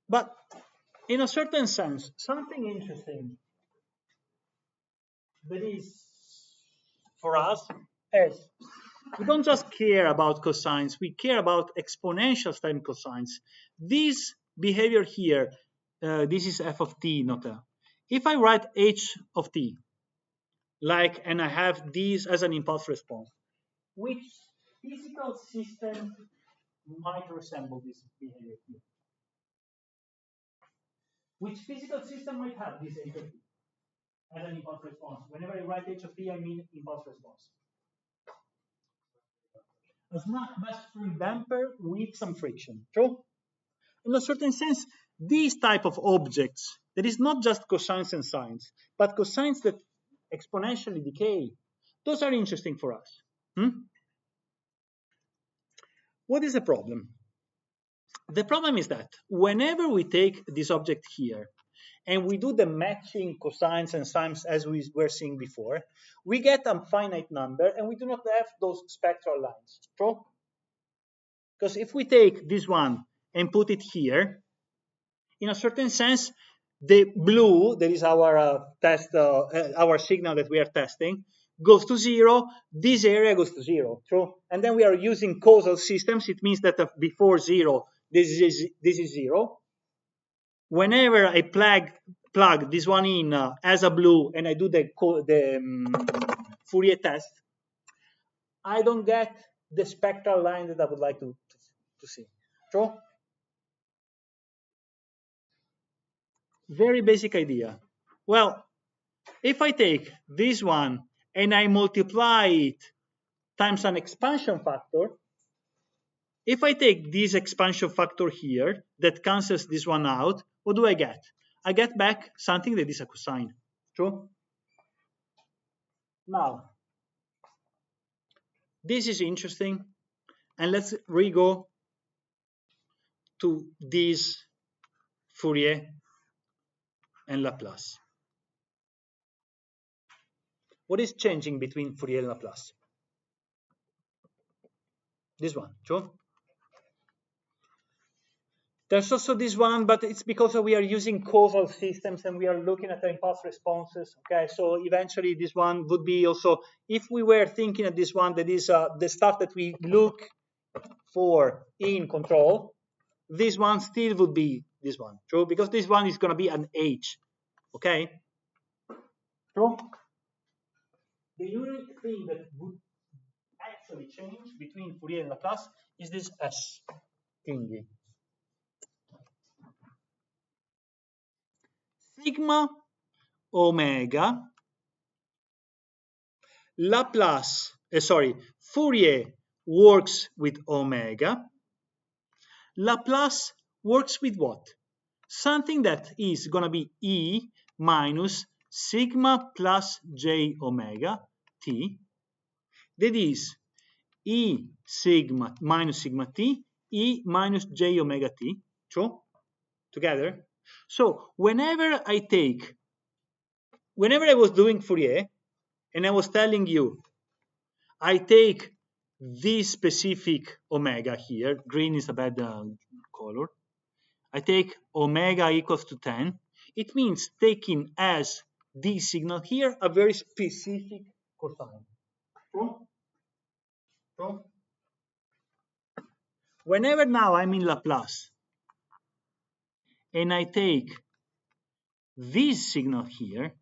But in a certain sense, something interesting that is for us is we don't just care about cosines, we care about exponential time cosines. This behavior here, this is f of t, not a. If I write h of t, like, and I have this as an impulse response, which physical system might resemble this behavior here? Which physical system might have this h of t as an impulse response? Whenever I write h of t, I mean impulse response. A mass free damper with some friction. True? In a certain sense, these type of objects, that is not just cosines and sines, but cosines that exponentially decay, those are interesting for us. What is the problem? The problem is that whenever we take this object here and we do the matching cosines and sines as we were seeing before, we get a finite number and we do not have those spectral lines. True? Because if we take this one and put it here, in a certain sense, the blue, that is our test, our signal that we are testing, goes to 0. This area goes to 0. True? And then we are using causal systems. It means that before 0, this is 0. Whenever I plug this one in as a blue and I do the Fourier test, I don't get the spectral line that I would like to see. True? Very basic idea. Well, if I take this one and I multiply it times an expansion factor, if I take this expansion factor here that cancels this one out, what do I get? I get back something that is a cosine. True? Now, this is interesting, and let's re-go to this Fourier and Laplace. What is changing between Fourier and Laplace? This one, true? There's also this one, but it's because we are using causal systems and we are looking at the impulse responses. Okay, so eventually this one would be also, if we were thinking of this one, that is the stuff that we look for in control, this one still would be this one, true? Because this one is going to be an H, okay? True? The unique thing that would actually change between Fourier and Laplace is this S thingy. Sigma omega Laplace, Fourier works with omega. Laplace works with what? Something that is going to be E minus sigma plus j omega t. That is E sigma minus sigma t, E minus j omega t. True? Together? So whenever I was doing Fourier, and I was telling you, I take this specific omega here, green is a bad color, I take omega equals to 10, it means taking as this signal here a very specific cosine. True? True? Whenever now I'm in Laplace, and I take this signal here,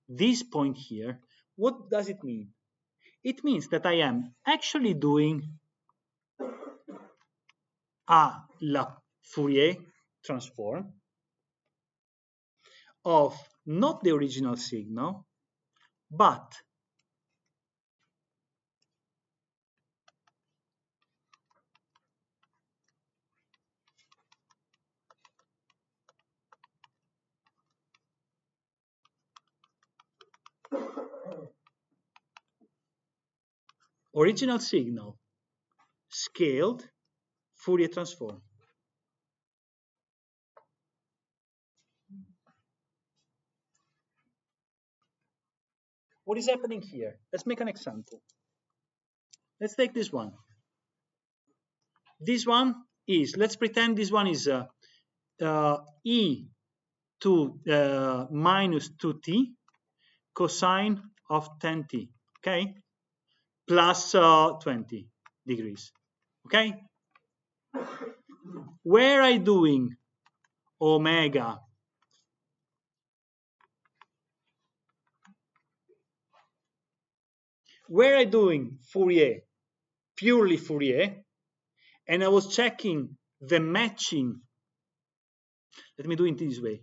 this point here, what does it mean? It means that I am actually doing a Fourier transform of not the original signal, but original signal scaled Fourier transform. What is happening here? Let's make an example. Let's take this one. This one is, let's pretend this one is e to minus 2t cosine of 10t, okay, plus 20 degrees, okay. Where I doing omega? Where I doing Fourier, purely Fourier, and I was checking the matching. Let me do it this way.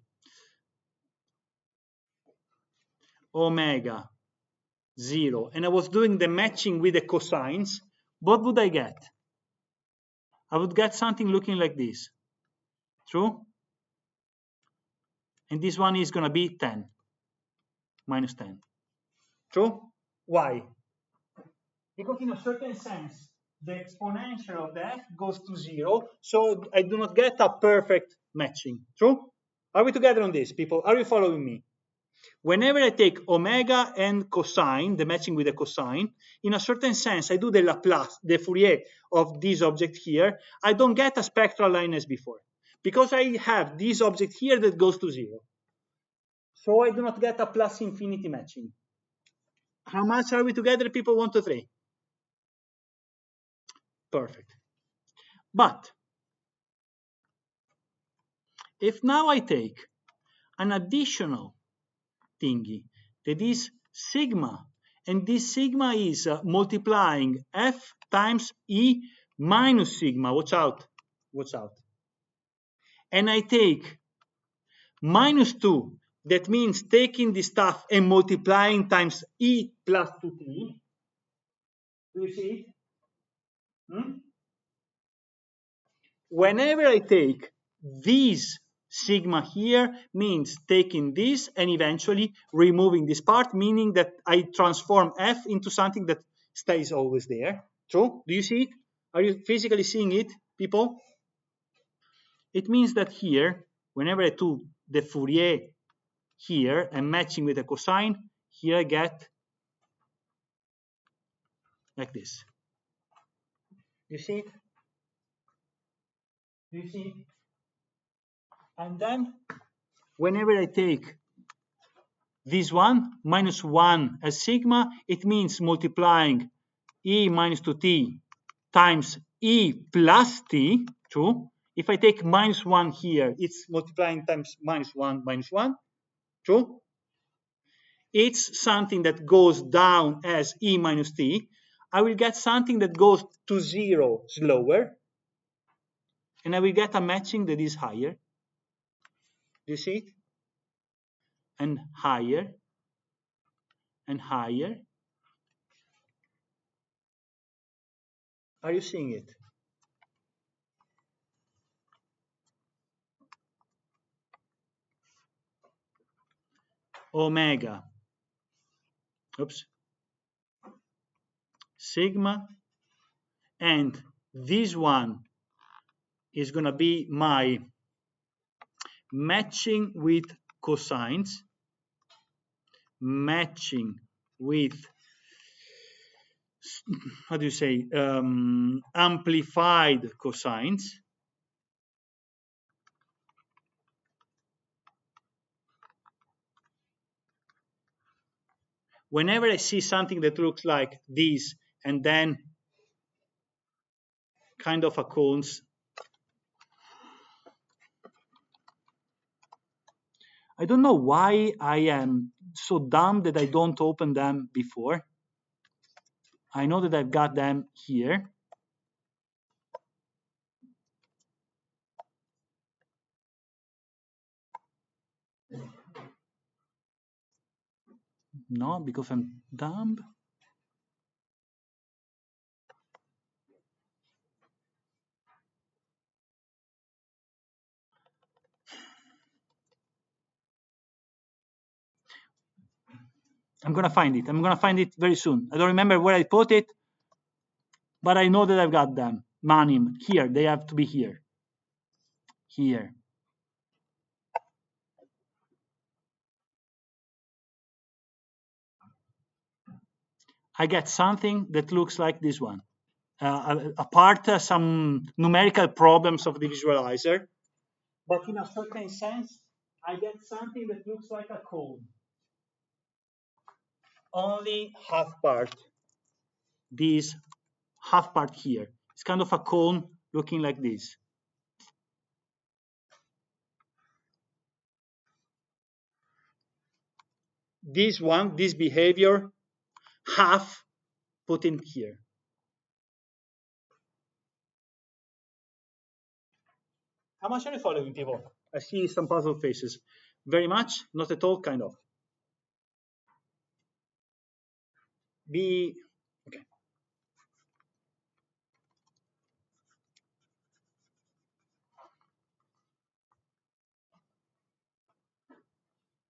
Omega 0, and I was doing the matching with the cosines. What would I get? I would get something looking like this. True? And this one is going to be 10, minus 10. True? Why? Because in a certain sense, the exponential of that goes to 0, so I do not get a perfect matching. True? Are we together on this, people? Are you following me? Whenever I take omega and cosine, the matching with the cosine, in a certain sense, I do the Laplace, the Fourier of this object here, I don't get a spectral line as before, because I have this object here that goes to 0. So I do not get a plus infinity matching. How much are we together, people? 1, 2, 3. Perfect. But if now I take an additional thingy that is sigma, and this sigma is multiplying f times e minus sigma, watch out, and I take minus 2, that means taking this stuff and multiplying times e plus 2t. Do you see it? Whenever I take this sigma here, means taking this and eventually removing this part, meaning that I transform f into something that stays always there. True? Do you see it? Are you physically seeing it, people? It means that here, whenever I do the Fourier here and matching with a cosine, here I get like this. You see it? Do you see it? And then whenever I take this one, minus 1 as sigma, it means multiplying e minus 2t times e plus t, true? If I take minus 1 here, it's multiplying times minus 1, true? It's something that goes down as e minus t. I will get something that goes to 0 slower, and I will get a matching that is higher. Do you see it? And higher, and higher. Are you seeing it? Omega, oops, sigma, and this one is going to be my matching with cosines, matching with, how do you say, amplified cosines. Whenever I see something that looks like this and then kind of a cones, I don't know why I am so dumb that I don't open them before. I know that I've got them here. No, because I'm dumb. I'm going to find it. I'm going to find it very soon. I don't remember where I put it, but I know that I've got them. Manim, here. They have to be here. Here. I get something that looks like this one. Apart some numerical problems of the visualizer, but in a certain sense, I get something that looks like a cone. Only half part, this half part here. It's kind of a cone looking like this. This one, this behavior, half put in here. How much are you following, people? I see some puzzle faces. Very much? Not at all, kind of. Be okay.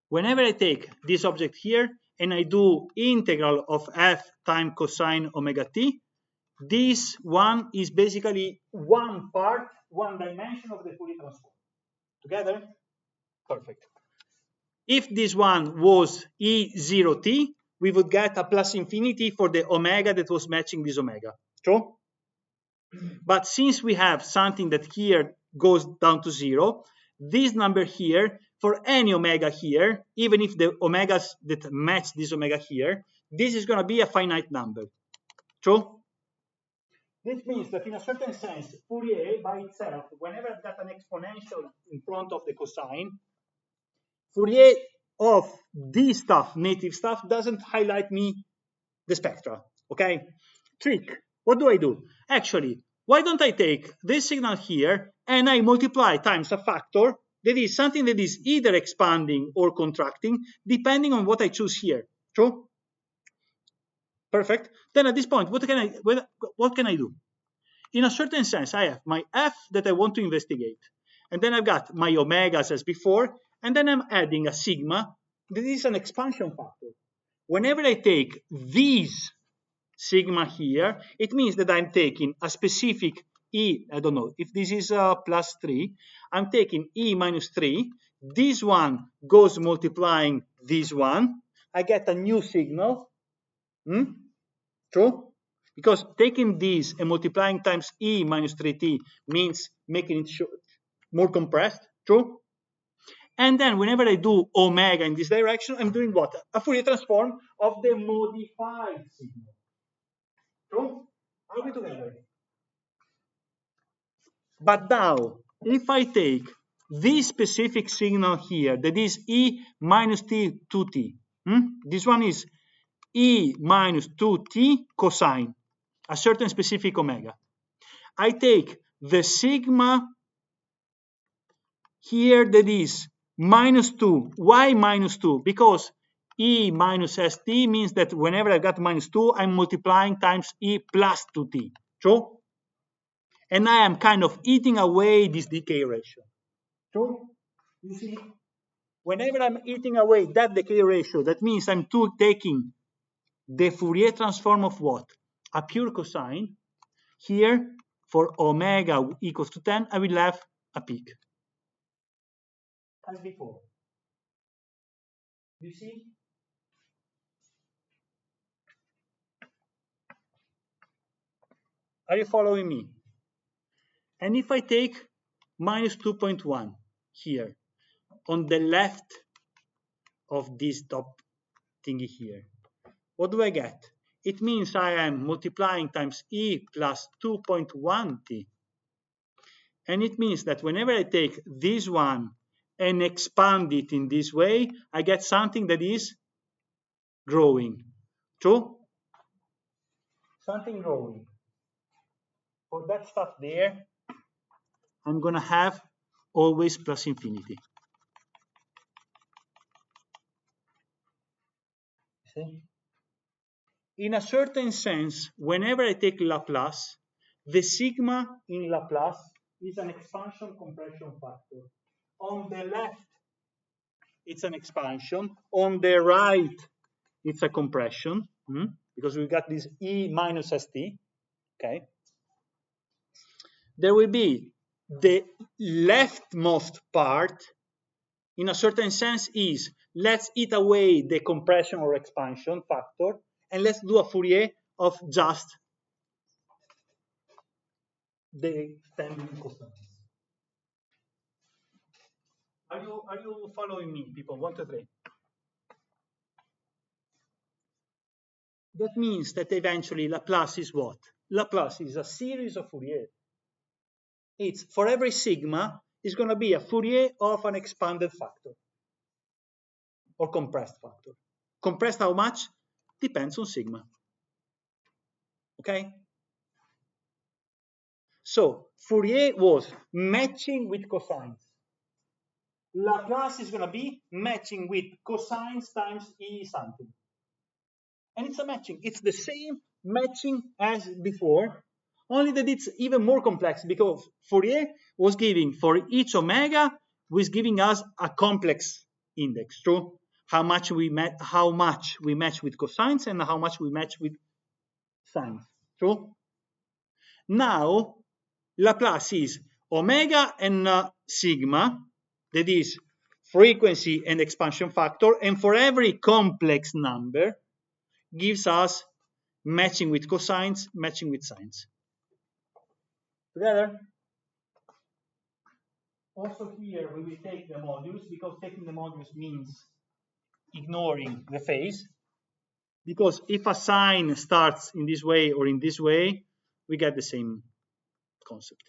Whenever I take this object here and I do integral of f times cosine omega t, this one is basically one part, one dimension of the Fourier transform. Together? Perfect. If this one was E0t, we would get a plus infinity for the omega that was matching this omega. True? But since we have something that here goes down to 0, this number here, for any omega here, even if the omegas that match this omega here, this is going to be a finite number. True? This means that in a certain sense, Fourier by itself, whenever I've got an exponential in front of the cosine, Fourier of this stuff, native stuff, doesn't highlight me the spectra. Okay? Trick. What do? Actually, why don't I take this signal here and I multiply times a factor that is something that is either expanding or contracting, depending on what I choose here. True? Perfect. Then at this point, what can I do? In a certain sense, I have my f that I want to investigate. And then I've got my omegas as before, and then I'm adding a sigma that is an expansion factor. Whenever I take these sigma here, it means that I'm taking a specific e, I don't know, if this is plus 3, I'm taking e minus 3, this one goes multiplying this one, I get a new signal, true? Because taking this and multiplying times e minus 3t means making it more compressed, true? And then whenever I do omega in this direction, I'm doing what? A Fourier transform of the modified signal. True? Are we together? But now, if I take this specific signal here, that is e minus t 2t, this one is e minus 2t cosine, a certain specific omega. I take the sigma here that is minus 2. Why minus 2? Because e minus st means that whenever I got minus 2, I'm multiplying times e plus 2t. True? And I am kind of eating away this decay ratio. True? You see? Whenever I'm eating away that decay ratio, that means I'm taking the Fourier transform of what? A pure cosine. Here, for omega equals to 10, I will have a peak. As before. You see? Are you following me? And if I take minus 2.1 here, on the left of this top thingy here, what do I get? It means I am multiplying times e plus 2.1t. And it means that whenever I take this one and expand it in this way, I get something that is growing. True? Something growing. For that stuff there, I'm going to have always plus infinity. See? In a certain sense, whenever I take Laplace, the sigma in Laplace is an expansion compression factor. On the left, it's an expansion. On the right, it's a compression, because we got this E minus ST, okay? There will be the leftmost part, in a certain sense, is let's eat away the compression or expansion factor, and let's do a Fourier of just the standing constants. Are you following me, people? 1, 2, 3. That means that eventually Laplace is what? Laplace is a series of Fourier. It's for every sigma is going to be a Fourier of an expanded factor or compressed factor. Compressed how much? Depends on sigma. Okay? So Fourier was matching with cosines. Laplace is going to be matching with cosines times E something. And it's a matching. It's the same matching as before, only that it's even more complex because Fourier was giving for each omega, was giving us a complex index, true? How much we match with cosines and how much we match with sines, true? Now, Laplace is omega and sigma, that is frequency and expansion factor, and for every complex number gives us matching with cosines, matching with sines. Together? Also here we will take the modulus, because taking the modulus means ignoring the phase. Because if a sine starts in this way or in this way, we get the same concept.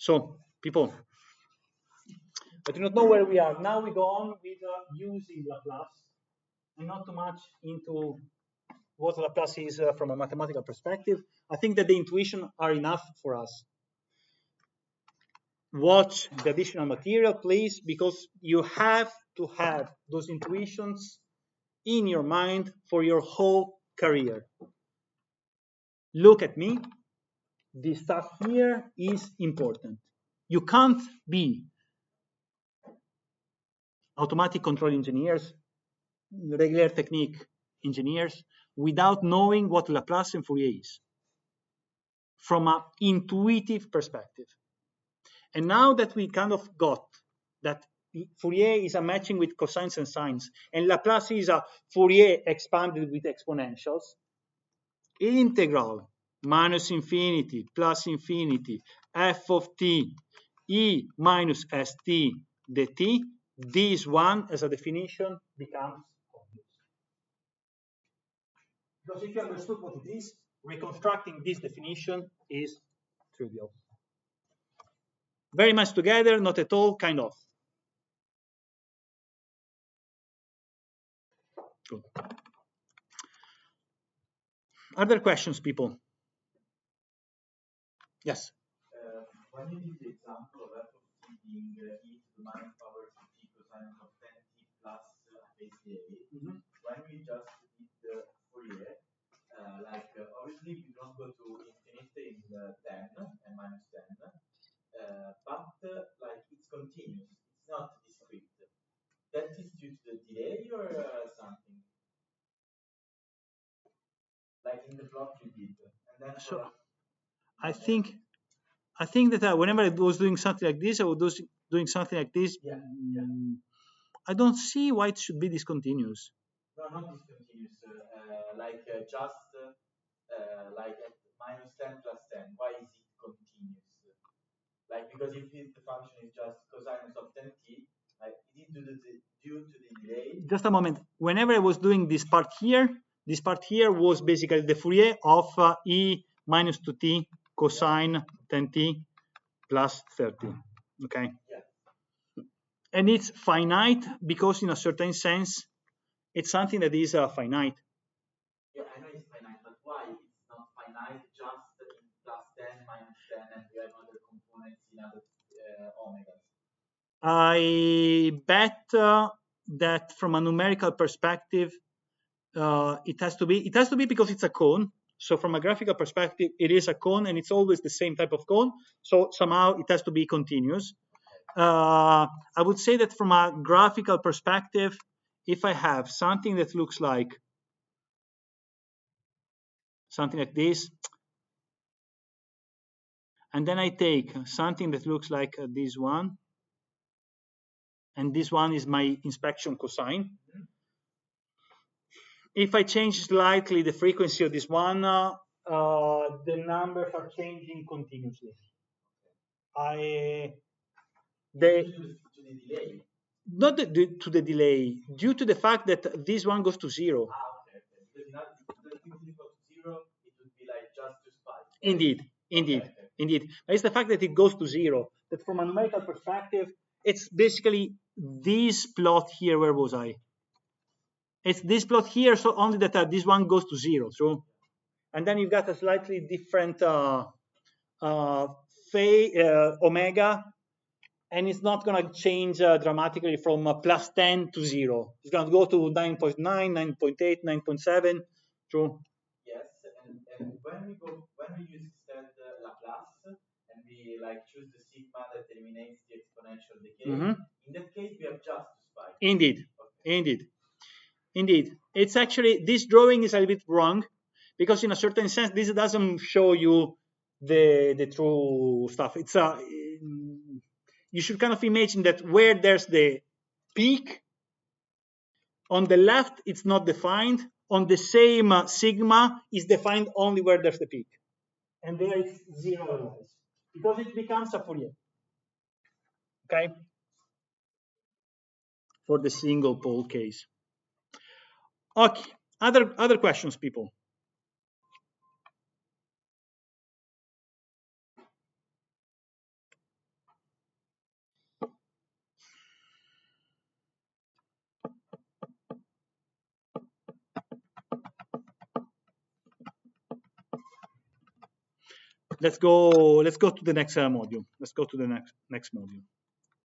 So, people, I do not know where we are. Now we go on with using Laplace, and not too much into what Laplace is from a mathematical perspective. I think that the intuition are enough for us. Watch the additional material, please, because you have to have those intuitions in your mind for your whole career. Look at me. This stuff here is important. You can't be automatic control engineers, regular technique engineers, without knowing what Laplace and Fourier is from an intuitive perspective. And now that we kind of got that Fourier is a matching with cosines and sines, and Laplace is a Fourier expanded with exponentials, integral minus infinity plus infinity f of t e minus st dt, this one as a definition becomes obvious. Because if you understood what it is, reconstructing this definition is trivial. Very much together, not at all, kind of. Good. Other questions, people? Yes. When you give the example of f of t being e to the minus power of t cosine of 10t plus ACA, when we just did the Fourier, obviously we don't go to infinity in 10 and minus 10, but like it's continuous, it's not discrete. That is due to the delay or something? Like in the plot you did. And then so I think that whenever I was doing something like this, I was doing something like this. Yeah. I don't see why it should be discontinuous. No, not discontinuous. Just like at minus 10 plus 10. Why is it continuous? Like, because if the function is just cosine of 10t, like, is it due to the delay? Just a moment. Whenever I was doing this part here was basically the Fourier of e minus 2t cosine 10t plus 30. Okay. Yeah. And it's finite because, in a certain sense, it's something that is finite. Yeah, I know it's finite, but why it's not finite just in plus 10, minus 10, and we have other components in other omegas? I bet that from a numerical perspective, it has to be because it's a cone. So from a graphical perspective, it is a cone, and it's always the same type of cone. So somehow it has to be continuous. I would say that from a graphical perspective, if I have something that looks like something like this, and then I take something that looks like this one, and this one is my inspection cosine. If I change slightly the frequency of this one, the numbers are changing continuously. They To the delay. not to the delay, due to the fact that this one goes to zero. Okay. Because not the thing equal to zero, it would be like just to spike. Indeed, indeed, indeed. But it's the fact that it goes to zero. That from a numerical perspective, it's basically this plot here. Where was I? It's this plot here, so only that this one goes to zero. So, and then you've got a slightly different omega, and it's not going to change dramatically from plus 10 to 0. It's going to go to 9.9, 9.8, 9.7. True. Yes, and when we use instead Laplace and we like choose the sigma that eliminates the exponential decay, in that case we have just to spike. Indeed, indeed. It's actually, this drawing is a little bit wrong, because in a certain sense this doesn't show you the true stuff. It's you should kind of imagine that where there's the peak, on the left it's not defined, on the same sigma is defined only where there's the peak, and there it's zero otherwise, because it becomes a Fourier. Okay, for the single pole case. Okay, other questions, people? Let's go to the next module. Let's go to the next module.